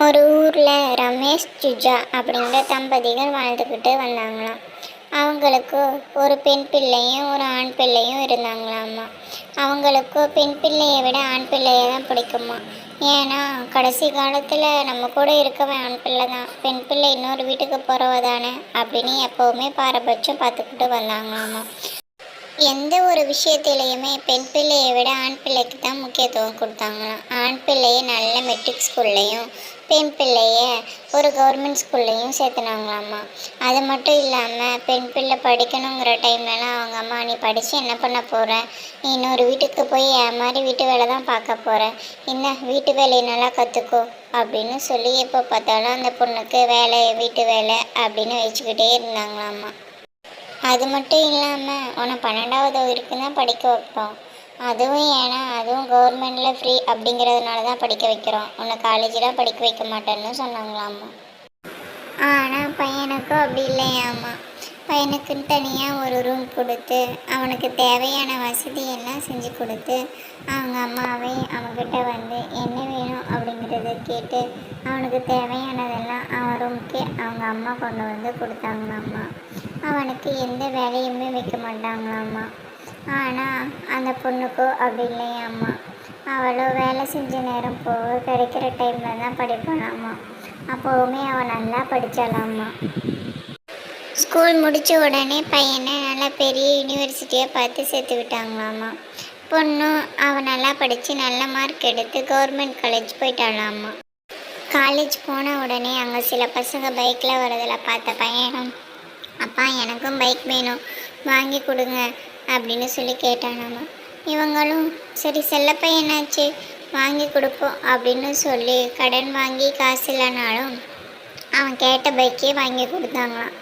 ஒரு ஊரில் ரமேஷ் சுஜா அப்படிங்கிற தம்பதிகள் வாழ்ந்துக்கிட்டு வந்தாங்களாம். அவங்களுக்கு ஒரு பெண் பிள்ளையும் ஒரு ஆண் பிள்ளையும் இருந்தாங்களாம்மா. அவங்களுக்கு பெண் பிள்ளையை விட ஆண் பிள்ளையை தான் பிடிக்குமா. ஏன்னா கடைசி காலத்தில் நம்ம கூட இருக்கவன் ஆண் பிள்ளை தான், பெண் பிள்ளை இன்னொரு வீட்டுக்கு போகிறவ தானே அப்படின்னு எப்போவுமே பாரபட்சம் பார்த்துக்கிட்டு வந்தாங்களாம்மா. எந்த ஒரு விஷயத்திலையுமே பெண் பிள்ளையை விட ஆண் பிள்ளைக்கு தான் முக்கியத்துவம் கொடுத்தாங்களாம். ஆண் பிள்ளையை நல்ல மெட்ரிக் ஸ்கூல்லையும் பெண் பிள்ளைய ஒரு கவர்மெண்ட் ஸ்கூல்லையும் சேர்த்துனாங்களாம்மா. அது மட்டும் இல்லாமல் பெண் பிள்ளை படிக்கணுங்கிற டைம்லலாம் அவங்க அம்மா, நீ படித்து என்ன பண்ண போகிற, நீ இன்னொரு வீட்டுக்கு போய் என் மாதிரி வீட்டு வேலை தான் பார்க்க போகிற, என்ன வீட்டு வேலையை நல்லா கற்றுக்கோ அப்படின்னு சொல்லி எப்போ பார்த்தாலும் அந்த பொண்ணுக்கு வேலை வீட்டு வேலை அப்படின்னு வச்சுக்கிட்டே இருந்தாங்களாம்மா. அது மட்டும் இல்லாமல் உன்னை 12வது வரைக்கும் தான் படிக்க வைப்போம், அதுவும் ஏன்னா அதுவும் கவர்மெண்டில் ஃப்ரீ அப்படிங்கிறதுனால தான் படிக்க வைக்கிறோம், உன்னை காலேஜெலாம் படிக்க வைக்க மாட்டேன்னு சொன்னாங்களாம்மா. ஆனால் பையனுக்கும் அப்படி இல்லையாம்மா. பையனுக்குன்னு தனியாக ஒரு ரூம் கொடுத்து அவனுக்கு தேவையான வசதியெல்லாம் செஞ்சு கொடுத்து அவங்க அம்மாவே அவன்கிட்ட வந்து என்ன வேணும் அப்படிங்கிறத கேட்டு அவனுக்கு தேவையானதெல்லாம் அவன் ரூமுக்கு அவங்க அம்மா கொண்டு வந்து கொடுத்தாங்களாம்மா. அவனுக்கு எந்த வேலையுமே வைக்க மாட்டாங்களாம்மா. ஆனால் அந்த பொண்ணுக்கோ அப்படி இல்லையாம்மா. அவளோ வேலை செஞ்ச நேரம் போக கிடைக்கிற டைமில் தான் படிப்பானாம்மா. அப்போவுமே அவன் நல்லா படித்தாளாம்மா. ஸ்கூல் முடித்த உடனே பையனை நல்லா பெரிய யூனிவர்சிட்டியாக பார்த்து சேர்த்து விட்டாங்களாம்மா. பொண்ணும் அவன் நல்லா படித்து நல்ல மார்க் எடுத்து கவர்மெண்ட் காலேஜ் போயிட்டாளாம்மா. காலேஜ் போன உடனே அங்கே சில பசங்க பைக்கில் வரதில் பார்த்த பையனும், அப்பா எனக்கும் பைக் வேணும் வாங்கி கொடுங்க அப்படின்னு சொல்லி கேட்டானாம்மா. இவங்களும் சரி செல்ல பையனாச்சு வாங்கி கொடுப்போம் அப்படின்னு சொல்லி கடன் வாங்கி காசு இல்லைனாலும் அவன் கேட்ட பைக்கே வாங்கி கொடுத்தாங்களாம்.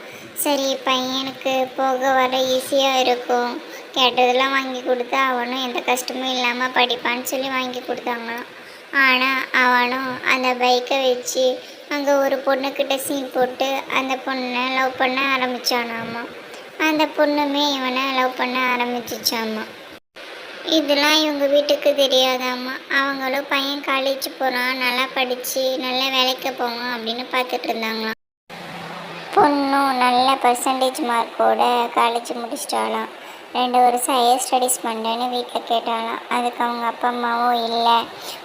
சரி பையனுக்கு போக வர ஈஸியாக இருக்கும், கேட்டதெல்லாம் வாங்கி கொடுத்தா அவனும் எந்த கஷ்டமும் இல்லாமல் படிப்பான்னு சொல்லி வாங்கி கொடுத்தாங்களாம். ஆனால் அவனும் அந்த பைக்கை வச்சு அங்கே ஒரு பொண்ணுக்கிட்ட சீன் போட்டு அந்த பொண்ணை லவ் பண்ண ஆரம்பித்தானாம்மா. அந்த பொண்ணுமே இவனை லவ் பண்ண ஆரம்பிச்சிச்சாம்மா. இதெல்லாம் இவங்க வீட்டுக்கு தெரியாதாம்மா. அவங்களும் பையன் காலேஜ் போகிறான், நல்லா படித்து நல்ல வேலைக்கு போவான் அப்படின்னு பார்த்துட்டு இருந்தாங்களாம். பொண்ணும் நல்ல பர்சன்டேஜ் மார்க்கோட காலேஜ் முடிச்சிட்டாலாம். 2 வருஷம் ஹையர் ஸ்டடீஸ் பண்ணுறேன்னு வீட்டில் கேட்டாலாம். அதுக்கு அவங்க அப்பா அம்மாவும் இல்லை,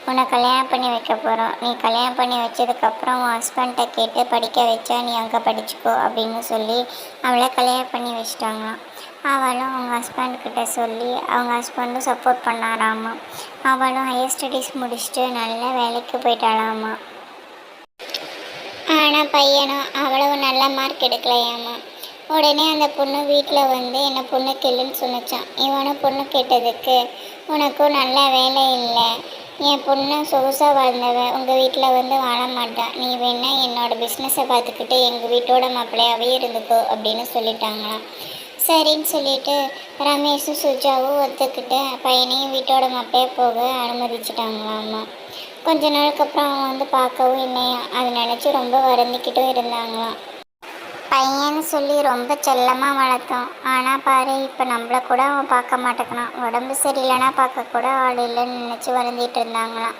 உன்னை கல்யாணம் பண்ணி வைக்க போகிறோம், நீ கல்யாணம் பண்ணி வச்சதுக்கப்புறம் உன் ஹஸ்பண்ட்டை கேட்டு படிக்க வச்சா நீ அங்கே படிச்சுக்கோ அப்படின்னு சொல்லி அவளை கல்யாணம் பண்ணி வச்சிட்டாங்களாம். அவளும் அவங்க ஹஸ்பண்ட்கிட்ட சொல்லி அவங்க ஹஸ்பண்டும் சப்போர்ட் பண்ணாராம்மா. அவளும் ஹையர் ஸ்டடீஸ் முடிச்சுட்டு நல்ல வேலைக்கு போயிட்டாளாம்மா. ஆனால் பையனும் அவ்வளவு நல்ல மார்க் எடுக்கலையாம்மா. உடனே அந்த பொண்ணு வீட்டில் வந்து என்னை பொண்ணு கேளுன்னு சொன்னிச்சான். இவனும் பொண்ணு கேட்டதுக்கு, உனக்கும் நல்ல வேலை இல்லை, என் பொண்ணு சொகுசாக வாழ்ந்தவன் உங்கள் வீட்டில் வந்து வாழ மாட்டான், நீ வேணா என்னோட பிஸ்னஸை பார்த்துக்கிட்டு எங்கள் வீட்டோட மாப்பிள்ளையாகவே இருந்துக்கோ அப்படின்னு சொல்லிட்டாங்களாம். சரின்னு சொல்லிட்டு ரமேஷும் சுஜாவும் ஒத்துக்கிட்டு பையனையும் வீட்டோட மாப்பிள்ளையாக போக அனுமதிச்சிட்டாங்களாம்மா. கொஞ்ச நாளுக்கு அப்புறம் அவன் வந்து பார்க்கவும் இல்லையா, அதை நினச்சி ரொம்ப வருந்திக்கிட்டும் இருந்தாங்களாம். பையன்னு சொல்லி ரொம்ப செல்லமாக வளர்த்தோம், ஆனால் பாரு இப்போ நம்மளை கூட அவன் பார்க்க மாட்டேங்கிறான், உடம்பு சரியில்லைன்னா பார்க்க கூட ஆள் இல்லைன்னு நினச்சி வருந்திட்டு இருந்தாங்களாம்.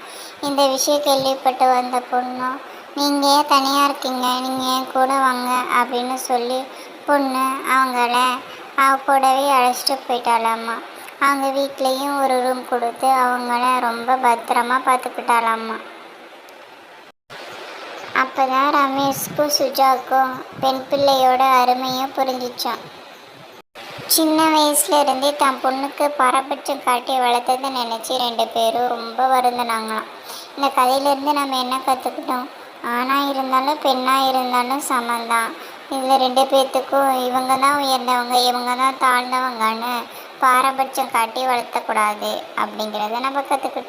இந்த விஷயம் கேள்விப்பட்டு வந்த பொண்ணும், நீங்கள் ஏன் தனியாக இருக்கீங்க, நீங்கள் ஏன் கூட வாங்க அப்படின்னு சொல்லி பொண்ணு அவங்கள அவ கூடவே அழைச்சிட்டு போயிட்டாளாம்மா. அவங்க வீட்லேயும் ஒரு ரூம் கொடுத்து அவங்கள ரொம்ப பத்திரமா பார்த்துக்கிட்டாளாம்மா. அப்போ தான் ரமேஷ்க்கும் சுஜாவுக்கும் பெண் பிள்ளையோட அருமையும் புரிஞ்சிச்சான். சின்ன வயசுலேருந்தே தன் பொண்ணுக்கு பாரபட்சம் காட்டி வளர்த்ததை நினச்சி 2 பேரும் ரொம்ப வருந்தினாங்களாம். இந்த கதையிலேருந்து நம்ம என்ன கற்றுக்கிட்டோம், ஆணாக இருந்தாலும் பெண்ணாக இருந்தாலும் சமந்தான், இதில் 2 பேர்த்துக்கும் இவங்க தான் உயர்ந்தவங்க இவங்க தான் தாழ்ந்தவங்கன்னு பாரபட்சம் காட்டி வளர்த்தக்கூடாது அப்படிங்கிறத நம்ம கற்றுக்கிட்டோம்.